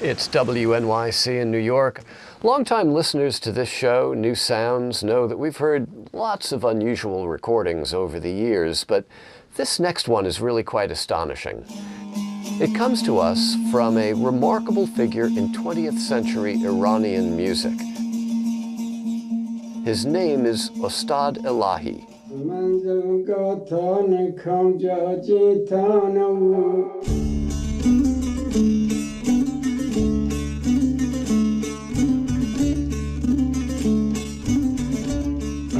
It's WNYC in New York. Longtime listeners to this show, New Sounds, know that we've heard lots of unusual recordings over the years, but this next one is really quite astonishing. It comes to us from a remarkable figure in 20th century Iranian music. His name is Ustad Elahi.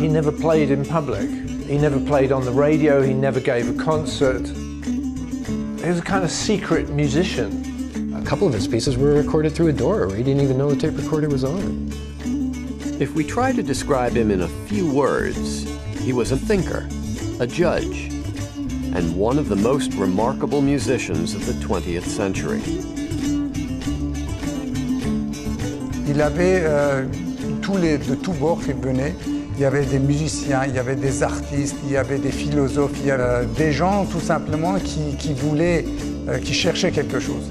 He never played in public. He never played on the radio. He never gave a concert. He was a kind of secret musician. A couple of his pieces were recorded through a door. He didn't even know the tape recorder was on. If we try to describe him in a few words, he was a thinker, a judge, and one of the most remarkable musicians of the 20th century. Il avait de tous bords qui venaient. Il y avait des musiciens, il y avait des artistes, il y avait des philosophes, il y avait des gens tout simplement qui voulaient, qui cherchaient quelque chose.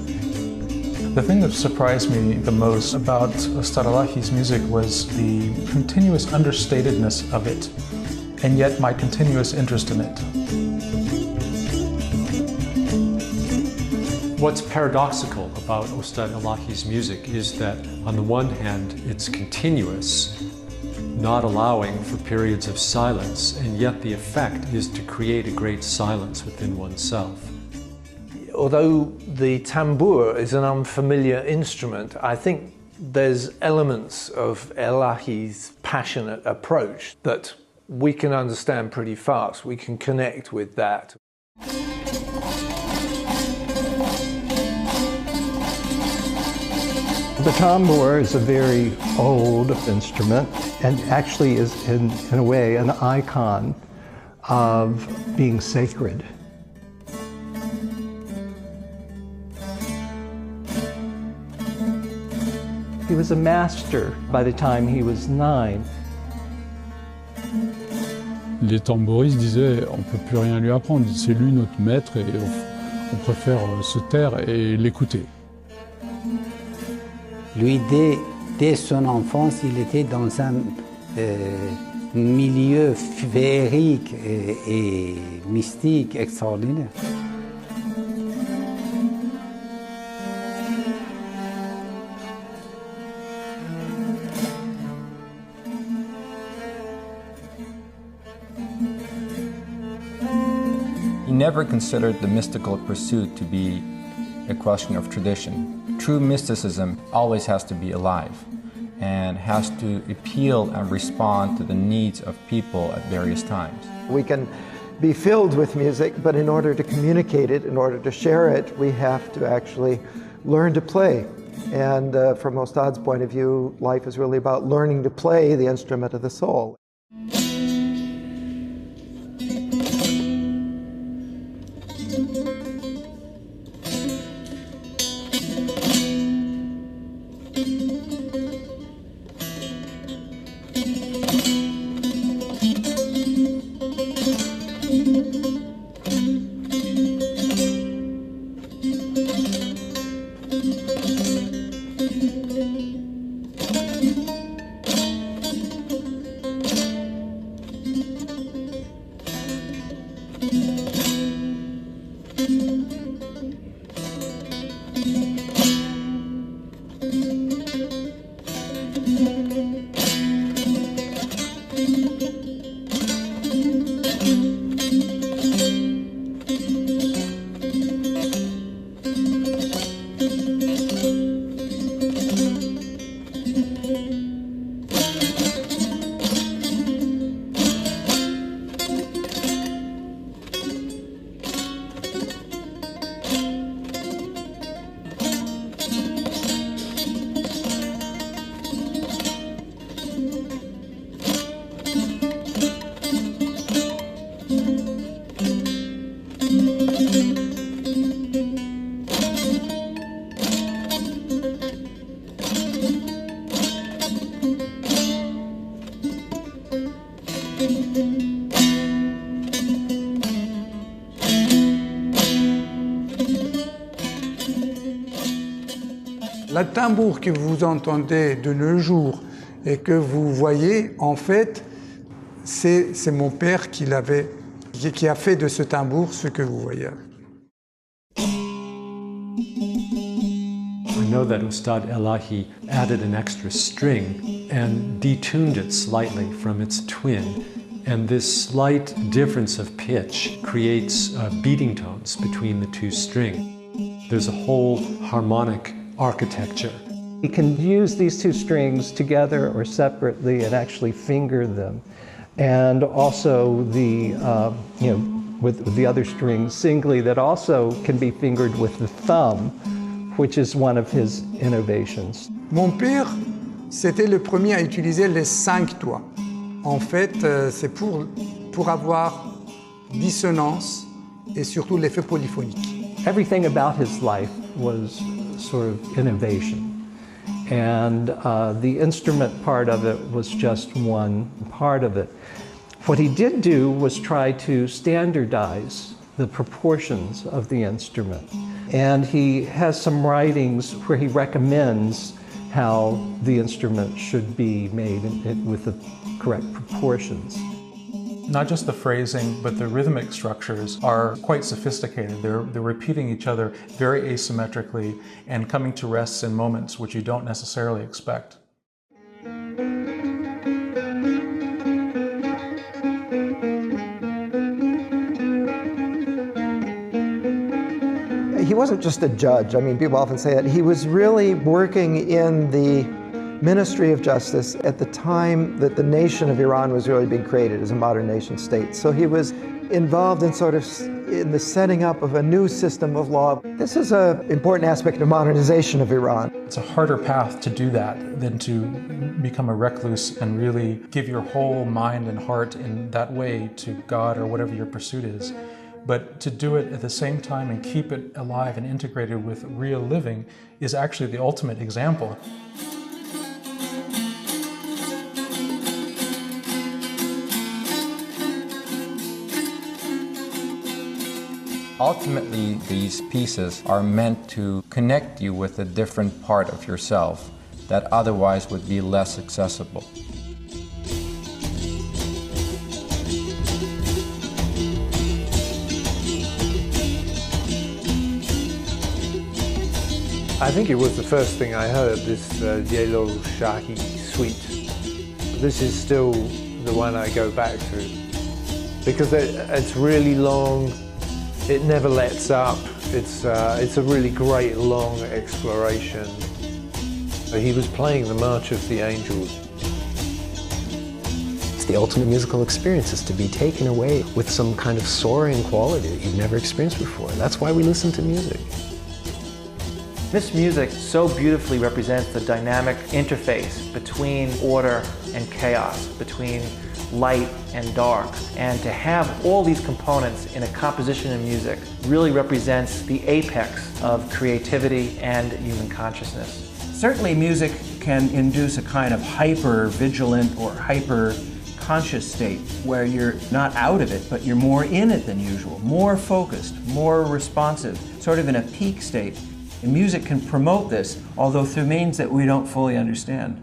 The thing that surprised me the most about Ustad Elahi's music was the continuous understatedness of it, and yet my continuous interest in it. What's paradoxical about Ustad Elahi's music is that on the one hand it's continuous, not allowing for periods of silence, and yet the effect is to create a great silence within oneself. Although the tembur is an unfamiliar instrument, I think there's elements of Elahi's passionate approach that we can understand pretty fast. We can connect with that. The tembur is a very old instrument and actually is in a way an icon of being sacred. He was a master by the time he was 9. Les tambouristes disaient on ne peut plus rien lui apprendre, c'est lui notre maître et on préfère se taire et l'écouter. Lui, dès son enfance, il était dans un milieu féerique et mystique extraordinaire. He never considered the mystical pursuit to be a question of tradition. True mysticism always has to be alive and has to appeal and respond to the needs of people at various times. We can be filled with music, but in order to communicate it, in order to share it, we have to actually learn to play. And from Ustad's point of view, life is really about learning to play the instrument of the soul. La tambour que vous entendez de nos jours et que vous voyez, en fait, c'est mon père qui a fait de ce tambour ce que vous voyez. I know that Ustad Elahi added an extra string and detuned it slightly from its twin. And this slight difference of pitch creates beating tones between the two strings. There's a whole harmonic architecture. You can use these two strings together or separately and actually finger them. And also with the other strings singly that also can be fingered with the thumb, which is one of his innovations. Mon père, c'était le premier à utiliser les 5 doigts. En fait, c'est pour avoir dissonance et surtout l'effet polyphonique. Everything about his life was sort of innovation. And the instrument part of it was just one part of it. What he did do was try to standardize the proportions of the instrument. And he has some writings where he recommends how the instrument should be made with the correct proportions. Not just the phrasing, but the rhythmic structures are quite sophisticated. They're repeating each other very asymmetrically and coming to rests in moments which you don't necessarily expect. He wasn't just a judge. I mean, people often say that. He was really working in the Ministry of Justice at the time that the nation of Iran was really being created as a modern nation state. So he was involved in in the setting up of a new system of law. This is an important aspect of modernization of Iran. It's a harder path to do that than to become a recluse and really give your whole mind and heart in that way to God or whatever your pursuit is. But to do it at the same time and keep it alive and integrated with real living is actually the ultimate example. Ultimately, these pieces are meant to connect you with a different part of yourself that otherwise would be less accessible. I think it was the first thing I heard, this Yellow Shahi suite. This is still the one I go back to because it's really long. It never lets up. It's a really great long exploration. He was playing the March of the Angels. It's the ultimate musical experience, is to be taken away with some kind of soaring quality that you've never experienced before. That's why we listen to music. This music so beautifully represents the dynamic interface between order and chaos, between light and dark. And to have all these components in a composition of music really represents the apex of creativity and human consciousness. Certainly music can induce a kind of hyper-vigilant or hyper-conscious state where you're not out of it, but you're more in it than usual, more focused, more responsive, sort of in a peak state. And music can promote this, although through means that we don't fully understand.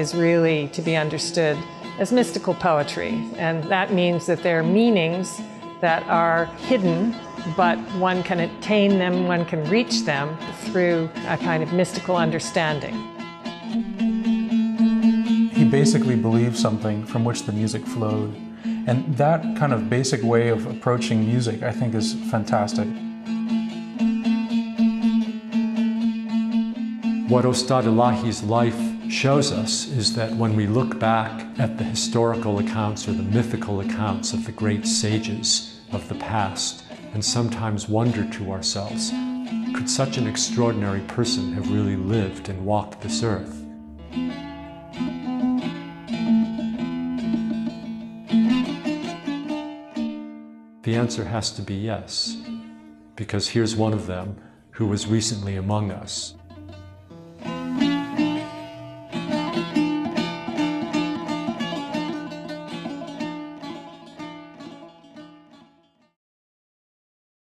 is really to be understood as mystical poetry, and that means that there are meanings that are hidden, but one can attain them, one can reach them through a kind of mystical understanding. He basically believed something from which the music flowed, and that kind of basic way of approaching music, I think, is fantastic. What Ustad Elahi's life shows us is that when we look back at the historical accounts or the mythical accounts of the great sages of the past and sometimes wonder to ourselves, could such an extraordinary person have really lived and walked this earth? The answer has to be yes, because here's one of them who was recently among us.